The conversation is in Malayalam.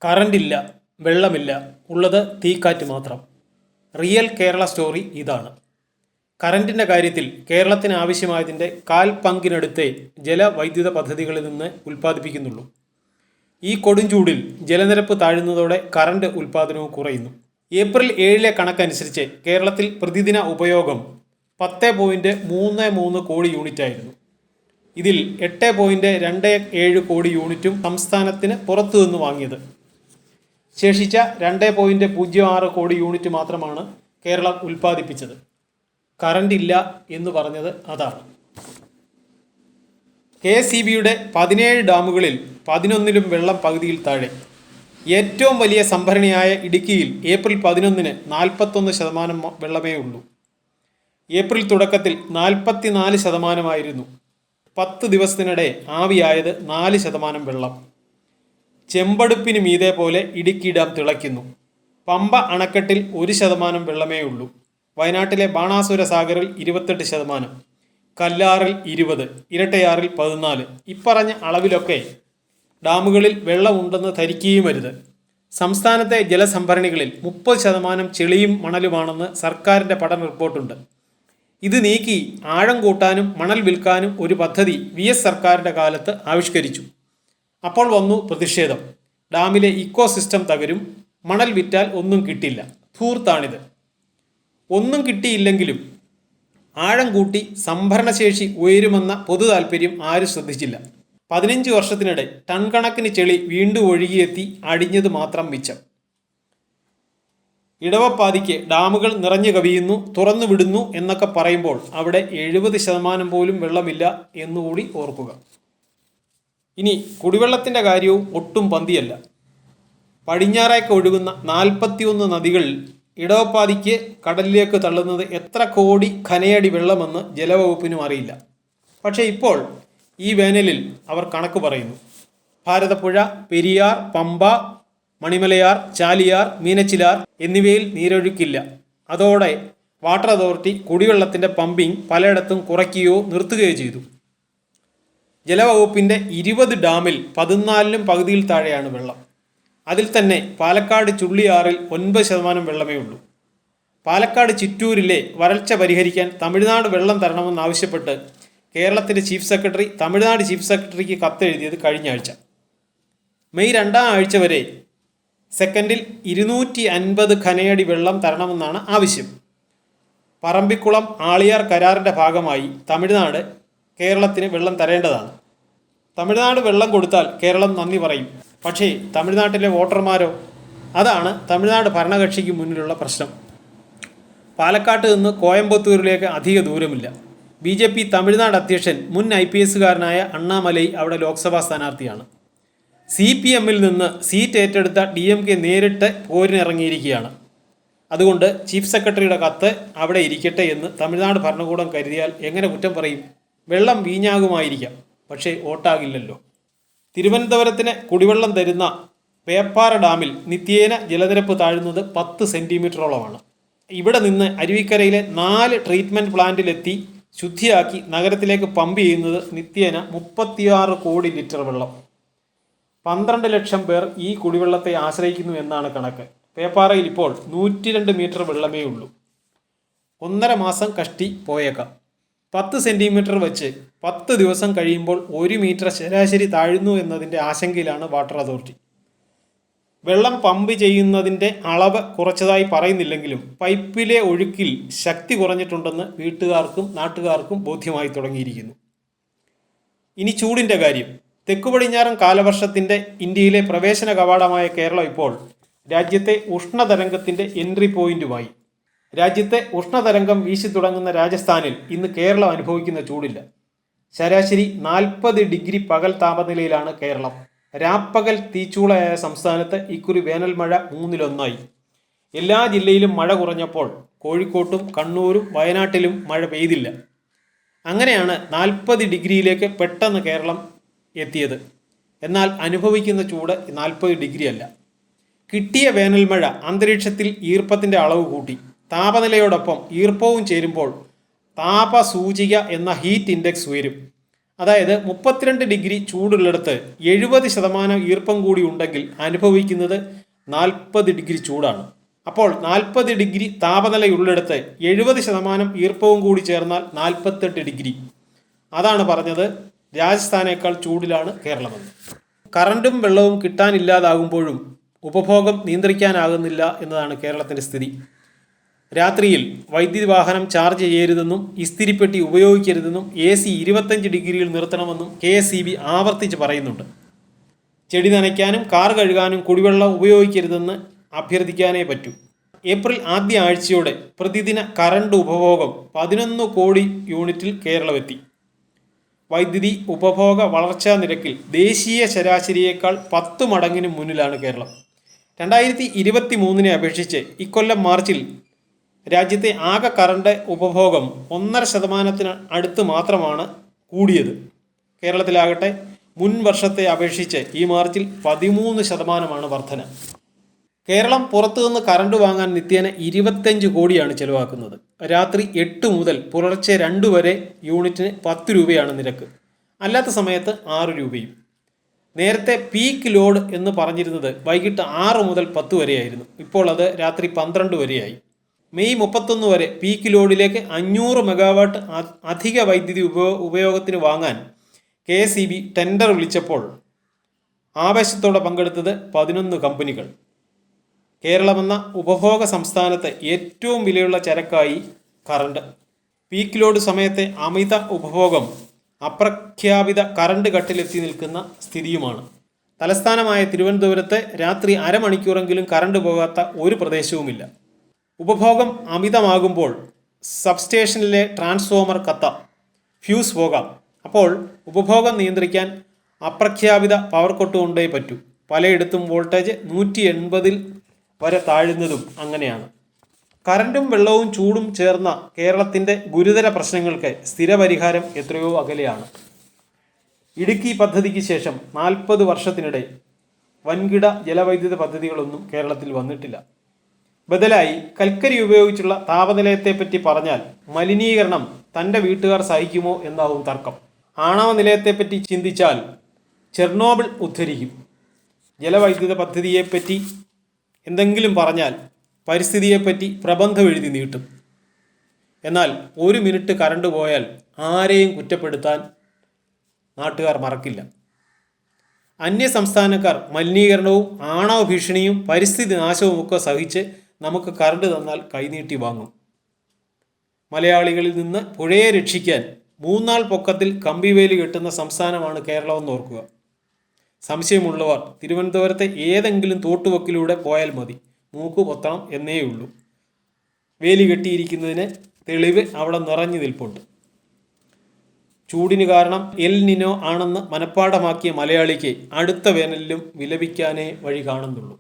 കറണ്ടില്ല, വെള്ളമില്ല, ഉള്ളത് തീക്കാറ്റ് മാത്രം. റിയൽ കേരള സ്റ്റോറി ഇതാണ്. കറണ്ടിൻ്റെ കാര്യത്തിൽ കേരളത്തിന് ആവശ്യമായതിൻ്റെ കാൽ പങ്കിനടുത്തേ ജലവൈദ്യുത പദ്ധതികളിൽ നിന്ന് ഉൽപ്പാദിപ്പിക്കുന്നുള്ളൂ. ഈ കൊടുംചൂടിൽ ജലനിരപ്പ് താഴുന്നതോടെ കറണ്ട് ഉൽപ്പാദനവും കുറയുന്നു. ഏപ്രിൽ 7 കണക്കനുസരിച്ച് കേരളത്തിൽ പ്രതിദിന ഉപയോഗം 10.33 കോടി യൂണിറ്റായിരുന്നു. ഇതിൽ 8.27 കോടി യൂണിറ്റും സംസ്ഥാനത്തിന് പുറത്തുനിന്ന് വാങ്ങിയത്. ശേഷിച്ച 2.06 കോടി യൂണിറ്റ് മാത്രമാണ് കേരളം ഉൽപ്പാദിപ്പിച്ചത്. കറണ്ട് ഇല്ല എന്ന് പറഞ്ഞത് അതാണ്. KSEBയുടെ 17 ഡാമുകളിൽ 11ലും വെള്ളം പകുതിയിൽ താഴെ. ഏറ്റവും വലിയ സംഭരണിയായ ഇടുക്കിയിൽ ഏപ്രിൽ 11-ന് 41% വെള്ളമേ ഉള്ളൂ. ഏപ്രിൽ തുടക്കത്തിൽ 44%. 10 ദിവസത്തിനിടെ ആവിയായത് 4% വെള്ളം. ചെമ്പടുപ്പിന് മീതെ പോലെ ഇടുക്കി ഡാം തിളയ്ക്കുന്നു. പമ്പ അണക്കെട്ടിൽ 1% വെള്ളമേ ഉള്ളൂ. വയനാട്ടിലെ ബാണാസുര സാഗറിൽ 28%, കല്ലാറിൽ 20, ഇരട്ടയാറിൽ 14. ഇപ്പറഞ്ഞ അളവിലൊക്കെ ഡാമുകളിൽ വെള്ളമുണ്ടെന്ന് ധരിക്കുകയും അരുത്. സംസ്ഥാനത്തെ ജലസംഭരണികളിൽ 30% ചെളിയും മണലുമാണെന്ന് സർക്കാരിൻ്റെ പഠന റിപ്പോർട്ടുണ്ട്. ഇത് നീക്കി ആഴം കൂട്ടാനും മണൽ വിൽക്കാനും ഒരു പദ്ധതി VS സർക്കാരിൻ്റെ കാലത്ത് ആവിഷ്കരിച്ചു. അപ്പോൾ വന്നു പ്രതിഷേധം. ഡാമിലെ ഇക്കോസിസ്റ്റം തകരും, മണൽ വിറ്റാൽ ഒന്നും കിട്ടില്ല, ധൂർത്താണിത്. ഒന്നും കിട്ടിയില്ലെങ്കിലും ആഴം കൂട്ടി സംഭരണശേഷി ഉയരുമെന്ന പൊതു താൽപ്പര്യം ആരും ശ്രദ്ധിച്ചില്ല. 15 വർഷത്തിനിടെ ടൺ കണക്കിന് ചെളി വീണ്ടും ഒഴുകിയെത്തി അടിഞ്ഞത് മാത്രം മിച്ചം. ഇടവപ്പാതിക്ക് ഡാമുകൾ നിറഞ്ഞു കവിയുന്നു, തുറന്നു വിടുന്നു എന്നൊക്കെ പറയുമ്പോൾ അവിടെ 70% പോലും വെള്ളമില്ല എന്നുകൂടി ഓർക്കുക. ഇനി കുടിവെള്ളത്തിൻ്റെ കാര്യവും ഒട്ടും പന്തിയല്ല. പടിഞ്ഞാറേക്ക് ഒഴുകുന്ന 41 നദികൾ ഇടവപ്പാതിക്ക് കടലിലേക്ക് തള്ളുന്നത് എത്ര കോടി ഖനയടി വെള്ളമെന്ന് ജലവകുപ്പിനും അറിയില്ല. പക്ഷേ ഇപ്പോൾ ഈ വേനലിൽ അവർ കണക്ക് പറയുന്നു. ഭാരതപ്പുഴ, പെരിയാർ, പമ്പ, മണിമലയാർ, ചാലിയാർ, മീനച്ചിലാർ എന്നിവയിൽ നീരൊഴുക്കില്ല. അതോടെ വാട്ടർ അതോറിറ്റി കുടിവെള്ളത്തിൻ്റെ പമ്പിംഗ് പലയിടത്തും കുറയ്ക്കുകയോ നിർത്തുകയോ ചെയ്തു. ജലവകുപ്പിൻ്റെ 20 ഡാമിൽ 14ലും പകുതിയിൽ താഴെയാണ് വെള്ളം. അതിൽ തന്നെ പാലക്കാട് ചുള്ളിയാറിൽ 9% വെള്ളമേ ഉള്ളൂ. പാലക്കാട് ചിറ്റൂരിലെ വരൾച്ച പരിഹരിക്കാൻ തമിഴ്നാട് വെള്ളം തരണമെന്നാവശ്യപ്പെട്ട് കേരളത്തിൻ്റെ ചീഫ് സെക്രട്ടറി തമിഴ്നാട് ചീഫ് സെക്രട്ടറിക്ക് കത്തെഴുതിയത് കഴിഞ്ഞ ആഴ്ച. മെയ് 2-ാം ആഴ്ച വരെ സെക്കൻഡിൽ 250 ഖനയടി വെള്ളം തരണമെന്നാണ് ആവശ്യം. പറമ്പിക്കുളം ആളിയാർ കരാറിൻ്റെ ഭാഗമായി തമിഴ്നാട് കേരളത്തിന് വെള്ളം തരേണ്ടതാണ്. തമിഴ്നാട് വെള്ളം കൊടുത്താൽ കേരളം നന്ദി പറയും. പക്ഷേ തമിഴ്നാട്ടിലെ വോട്ടർമാരോ? അതാണ് തമിഴ്നാട് ഭരണകക്ഷിക്ക് മുന്നിലുള്ള പ്രശ്നം. പാലക്കാട്ട് നിന്ന് കോയമ്പത്തൂരിലേക്ക് അധിക ദൂരമില്ല. BJP തമിഴ്നാട് അധ്യക്ഷൻ മുൻ IPSകാരനായ അണ്ണാമലൈ അവിടെ ലോക്സഭാ സ്ഥാനാർത്ഥിയാണ്. CPMൽ നിന്ന് സീറ്റ് ഏറ്റെടുത്ത DMK നേരിട്ട് പോരിനിറങ്ങിയിരിക്കുകയാണ്. അതുകൊണ്ട് ചീഫ് സെക്രട്ടറിയുടെ കത്ത് അവിടെ ഇരിക്കട്ടെ എന്ന് തമിഴ്നാട് ഭരണകൂടം കരുതിയാൽ എങ്ങനെ കുറ്റം പറയും? വെള്ളം വീഞ്ഞാകുമായിരിക്കാം, പക്ഷേ വോട്ടാകില്ലല്ലോ. തിരുവനന്തപുരത്തിന് കുടിവെള്ളം തരുന്ന പേപ്പാറ ഡാമിൽ നിത്യേന ജലനിരപ്പ് താഴുന്നത് 10 സെൻറ്റിമീറ്ററോളമാണ്. ഇവിടെ നിന്ന് അരുവിക്കരയിലെ 4 ട്രീറ്റ്മെൻറ്റ് പ്ലാന്റിലെത്തി ശുദ്ധിയാക്കി നഗരത്തിലേക്ക് പമ്പ് ചെയ്യുന്നത് നിത്യേന 36 കോടി ലിറ്റർ വെള്ളം. 12 ലക്ഷം പേർ ഈ കുടിവെള്ളത്തെ ആശ്രയിക്കുന്നു എന്നാണ് കണക്ക്. പേപ്പാറയിൽ ഇപ്പോൾ 102 മീറ്റർ വെള്ളമേ ഉള്ളൂ. 1.5 മാസം കഷ്ടി പോയേക്കാം. 10 സെൻറ്റിമീറ്റർ വെച്ച് 10 ദിവസം കഴിയുമ്പോൾ 1 മീറ്റർ ശരാശരി താഴുന്നു എന്നതിൻ്റെ ആശങ്കയിലാണ് വാട്ടർ അതോറിറ്റി. വെള്ളം പമ്പ് ചെയ്യുന്നതിൻ്റെ അളവ് കുറച്ചതായി പറയുന്നില്ലെങ്കിലും പൈപ്പിലെ ഒഴുക്കിൽ ശക്തി കുറഞ്ഞിട്ടുണ്ടെന്ന് വീട്ടുകാർക്കും നാട്ടുകാർക്കും ബോധ്യമായി തുടങ്ങിയിരിക്കുന്നു. ഇനി ചൂടിൻ്റെ കാര്യം. തെക്കു പടിഞ്ഞാറൻ കാലവർഷത്തിൻ്റെ ഇന്ത്യയിലെ പ്രവേശന കവാടമായ കേരളം ഇപ്പോൾ രാജ്യത്തെ ഉഷ്ണതരംഗത്തിൻ്റെ എൻട്രി പോയിന്റുമായി. രാജ്യത്തെ ഉഷ്ണതരംഗം വീശി തുടങ്ങുന്ന രാജസ്ഥാനിൽ ഇന്ന് കേരളം അനുഭവിക്കുന്ന ചൂടില്ല. ശരാശരി 40 ഡിഗ്രി പകൽ താപനിലയിലാണ് കേരളം. രാപ്പകൽ തീച്ചൂളയായ സംസ്ഥാനത്ത് ഇക്കുറി വേനൽ മഴ 3-1. എല്ലാ ജില്ലയിലും മഴ കുറഞ്ഞപ്പോൾ കോഴിക്കോട്ടും കണ്ണൂരും വയനാട്ടിലും മഴ പെയ്തില്ല. അങ്ങനെയാണ് 40 ഡിഗ്രിയിലേക്ക് പെട്ടെന്ന് കേരളം എത്തിയത്. എന്നാൽ അനുഭവിക്കുന്ന ചൂട് 40 ഡിഗ്രി അല്ല. കിട്ടിയ വേനൽ മഴ അന്തരീക്ഷത്തിൽ ഈർപ്പത്തിൻ്റെ അളവ് കൂട്ടി. താപനിലയോടൊപ്പം ഈർപ്പവും ചേരുമ്പോൾ താപസൂചിക എന്ന ഹീറ്റ് ഇൻഡെക്സ് ഉയരും. അതായത് 32 ഡിഗ്രി ചൂടുള്ളിടത്ത് 70% ഈർപ്പം കൂടി ഉണ്ടെങ്കിൽ അനുഭവിക്കുന്നത് 40 ഡിഗ്രി ചൂടാണ്. അപ്പോൾ 40 ഡിഗ്രി താപനിലയുള്ളിടത്ത് 70% ഈർപ്പവും കൂടി ചേർന്നാൽ 48 ഡിഗ്രി. അതാണ് പറഞ്ഞത് രാജസ്ഥാനേക്കാൾ ചൂടിലാണ് കേരളമെന്ന്. കറണ്ടും വെള്ളവും കിട്ടാനില്ലാതാകുമ്പോഴും ഉപഭോഗം നിയന്ത്രിക്കാനാകുന്നില്ല എന്നതാണ് കേരളത്തിൻ്റെ സ്ഥിതി. രാത്രിയിൽ വൈദ്യുതി വാഹനം ചാർജ് ചെയ്യരുതെന്നും ഇസ്തിരിപ്പെട്ടി ഉപയോഗിക്കരുതെന്നും AC 25 ഡിഗ്രിയിൽ നിർത്തണമെന്നും KSEB ആവർത്തിച്ച് പറയുന്നുണ്ട്. ചെടി നനയ്ക്കാനും കാർ കഴുകാനും കുടിവെള്ളം ഉപയോഗിക്കരുതെന്ന് അഭ്യർത്ഥിക്കാനേ പറ്റൂ. ഏപ്രിൽ ആദ്യ ആഴ്ചയോടെ പ്രതിദിന കറണ്ട് ഉപഭോഗം 11 കോടി യൂണിറ്റിൽ കേരളമെത്തി. വൈദ്യുതി ഉപഭോഗ വളർച്ചാ നിരക്കിൽ ദേശീയ ശരാശരിയേക്കാൾ 10 മടങ്ങിന് മുന്നിലാണ് കേരളം. 2023 അപേക്ഷിച്ച് ഇക്കൊല്ലം മാർച്ചിൽ രാജ്യത്തെ ആകെ കറണ്ട് ഉപഭോഗം 1.5% അടുത്ത് മാത്രമാണ് കൂടിയത്. കേരളത്തിലാകട്ടെ മുൻ വർഷത്തെ അപേക്ഷിച്ച് ഈ മാർച്ചിൽ 13% വർധന. കേരളം പുറത്തുനിന്ന് കറണ്ട് വാങ്ങാൻ നിത്യേന 25 കോടിയാണ് ചെലവാക്കുന്നത്. രാത്രി 8 മുതൽ പുലർച്ചെ 2 വരെ യൂണിറ്റിന് 10 രൂപയാണ് നിരക്ക്. അല്ലാത്ത സമയത്ത് 6 രൂപയും. നേരത്തെ പീക്ക് ലോഡ് എന്ന് പറഞ്ഞിരുന്നത് വൈകിട്ട് 6 മുതൽ 10 വരെയായിരുന്നു. ഇപ്പോൾ അത് രാത്രി 12 വരെയായി. മെയ് 31 വരെ പീക്ക് ലോഡിലേക്ക് 500 മെഗാവാട്ട് അധിക വൈദ്യുതി ഉപയോഗത്തിന് വാങ്ങാൻ KSEB ടെൻഡർ വിളിച്ചപ്പോൾ ആവേശത്തോടെ പങ്കെടുത്തത് 11 കമ്പനികൾ. കേരളമെന്ന ഉപഭോഗ സംസ്ഥാനത്ത് ഏറ്റവും വിലയുള്ള ചരക്കായി കറണ്ട്. പീക്ക് ലോഡ് സമയത്തെ അമിത ഉപഭോഗം അപ്രഖ്യാപിത കറണ്ട് കട്ടിലെത്തി നിൽക്കുന്ന സ്ഥിതിയുമാണ്. തലസ്ഥാനമായ തിരുവനന്തപുരത്ത് രാത്രി അരമണിക്കൂറെങ്കിലും കറണ്ട് പോകാത്ത ഒരു പ്രദേശവുമില്ല. ഉപഭോഗം അമിതമാകുമ്പോൾ സബ്സ്റ്റേഷനിലെ ട്രാൻസ്ഫോമർ കത്താം, ഫ്യൂസ് പോകാം. അപ്പോൾ ഉപഭോഗം നിയന്ത്രിക്കാൻ അപ്രഖ്യാപിത പവർ കട്ട് കൊണ്ടേ പറ്റൂ. പലയിടത്തും വോൾട്ടേജ് 180 വരെ താഴുന്നതും അങ്ങനെയാണ്. കറണ്ടും വെള്ളവും ചൂടും ചേർന്ന കേരളത്തിൻ്റെ ഗുരുതര പ്രശ്നങ്ങൾക്ക് സ്ഥിരപരിഹാരം എത്രയോ അകലെയാണ്. ഇടുക്കി പദ്ധതിക്ക് ശേഷം 40 വർഷത്തിനിടെ വൻകിട ജലവൈദ്യുത പദ്ധതികളൊന്നും കേരളത്തിൽ വന്നിട്ടില്ല. ബദലായി കൽക്കരി ഉപയോഗിച്ചുള്ള താപനിലയത്തെപ്പറ്റി പറഞ്ഞാൽ മലിനീകരണം തൻ്റെ വീട്ടുകാർ സഹിക്കുമോ എന്നാവും തർക്കം. ആണവ നിലയത്തെപ്പറ്റി ചിന്തിച്ചാൽ ചെർണോബിൾ ഉദ്ധരിക്കും. ജലവൈദ്യുത പദ്ധതിയെപ്പറ്റി എന്തെങ്കിലും പറഞ്ഞാൽ പരിസ്ഥിതിയെപ്പറ്റി പ്രബന്ധം എഴുതി നീട്ടും. എന്നാൽ 1 മിനിറ്റ് കറണ്ട് പോയാൽ ആരെയും കുറ്റപ്പെടുത്താൻ നാട്ടുകാർ മറക്കില്ല. അന്യ സംസ്ഥാനക്കാർ മലിനീകരണവും ആണവ ഭീഷണിയും പരിസ്ഥിതി നാശവും ഒക്കെ സഹിച്ച് നമുക്ക് കറണ്ട് തന്നാൽ കൈനീട്ടി വാങ്ങും. മലയാളികളിൽ നിന്ന് പുഴയെ രക്ഷിക്കാൻ 3 നാൾ പൊക്കത്തിൽ കമ്പിവേലി കെട്ടുന്ന സംസ്ഥാനമാണ് കേരളമെന്ന് ഓർക്കുക. സംശയമുള്ളവർ തിരുവനന്തപുരത്തെ ഏതെങ്കിലും തോട്ടുവക്കിലൂടെ പോയാൽ മതി. മൂക്ക് പൊത്തണം എന്നേയുള്ളൂ. വേലി കെട്ടിയിരിക്കുന്നതിന് തെളിവ് അവിടെ നിറഞ്ഞു നിൽപ്പുണ്ട്. ചൂടിന് കാരണം എൽ നിനോ ആണെന്ന് മനഃപ്പാഠമാക്കിയ മലയാളിക്ക് അടുത്ത വേനലിലും വിലപിക്കാനേ വഴി കാണുന്നുള്ളൂ.